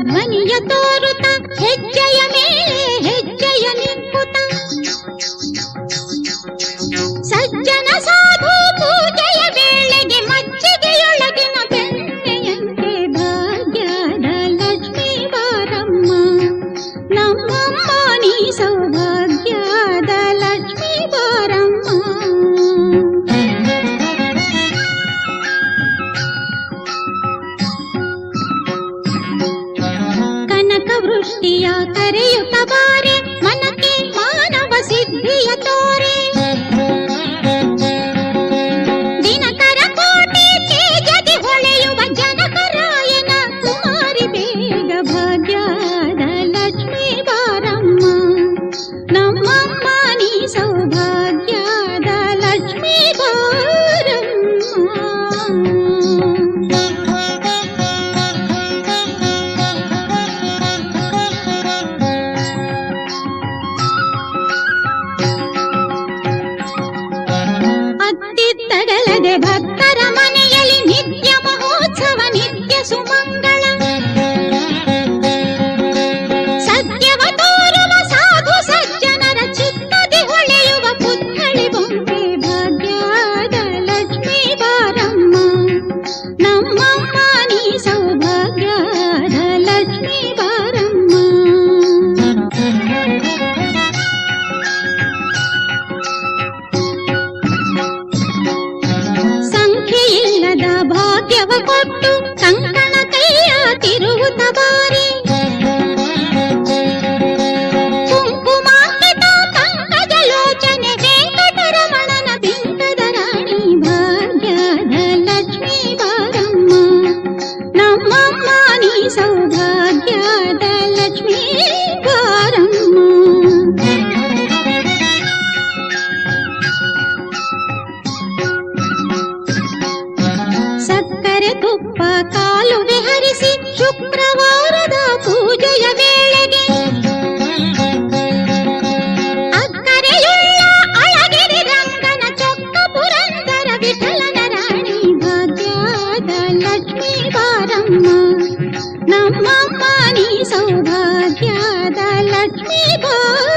ಧ್ವನಿಯ ತೋರುತ್ತ ಹೆಜ್ಜೆಯ ಮೇಲೆ ಹೆಜ್ಜೆಯ ನಿಂಕುತ ಸಜ್ಜನ ಸಾಧು ಪೂಜೆಯ ವೇಳೆಗೆ ಮಜ್ಜಿಗೆಯೊಳಗಿನ ಬೆಣ್ಣೆಯಂತೆ ಭಾಗ್ಯದ ಲಕ್ಷ್ಮೀ ಬಾರಮ್ಮ ನಮ್ಮಮ್ಮ ನೀ ಸೌಭಾಗ್ಯದ ಲಕ್ಷ್ಮೀ ಬಾರಮ್ಮ. ಕನಕ ವೃಷ್ಟಿಯ ಕರೆಯುತ್ತ ಬಾರೆ ಮನಕ್ಕೆ ಮಾನವ ಸಿದ್ಧಿಯ ತೋರೆ ದಿನಕರ ಕೋಟೆ ತೇಜದಿ ಹೊಳೆಯುವ ಜನಕರಾಯನ ಕುಮಾರಿ ಬೇಗ ಭಾಗ್ಯದ ಲಕ್ಷ್ಮೀ ಬಾರಮ್ಮ ನಮ್ಮಮ್ಮ ನೀ ಸೌಭಾಗ್ಯದ ಲಕ್ಷ್ಮೀ ಬಾರಮ್ಮ. ಅತ್ತಿತ್ತಗಲದೆ ಭಕ್ತರ ಮನೆಯಲ್ಲಿ ನಿತ್ಯ ಮಹೋತ್ಸವ ನಿತ್ಯ ಸುಮಂಗಳ ಸತ್ಯವ ತೋರುವ ಸಾಧು ಸಜ್ಜನರ ಚಿತ್ತದಿ ಹೊಳೆಯುವ ಪುತ್ಥಳಿ ಬೊಂಬೆ ಭಾಗ್ಯದ ಲಕ್ಷ್ಮೀ ಬಾರಮ್ಮ ನಮ್ಮಮ್ಮ ನೀ ಸೌಭಾಗ್ಯದ ಲಕ್ಷ್ಮೀ ಬಾರಮ್ಮ. ಸಂಖ್ಯೆಯಿಲ್ಲದ ಭಾಗ್ಯವ ಕೊಟ್ಟು ಕಂಕಣ ಕೈಯ ತಿರುಗುತ್ತ ಬಾರಿ ಕುಂಕುಮಾಂಕಿತ ಪಂಕಜ ಲೋಚನೆ ವೆಂಕಟರಮಣನ ಬಿಂಕದ ರಾಣಿ ಭಾಗ್ಯದ ಲಕ್ಷ್ಮೀ ಬಾರಮ್ಮ ನಮ್ಮಮ್ಮ ನೀ ಸೌಭಾಗ್ಯದ ಲಕ್ಷ್ಮೀ ಬಾರಮ್ಮ. ಸಕ್ಕರೆ ತುಪ್ಪ ಕಾಲುವೆ ಹರಿಸಿ ಶುಕ್ರವಾರದ ಪೂಜೆಯ ವೇಳೆಗೆ ಅಕ್ಕರೆಯುಳ್ಳ ಅಳಗಿರಿ ರಂಗನ ಚೊಕ್ಕ ಪುರಂದರ ವಿಠಲನ ರಾಣಿ ಭಾಗ್ಯದ ಲಕ್ಷ್ಮೀ ಬಾರಮ್ಮ ನಮ್ಮಮ್ಮ ನೀ ಸೌಭಾಗ್ಯದ ಲಕ್ಷ್ಮೀ ಬಾರಮ್ಮ.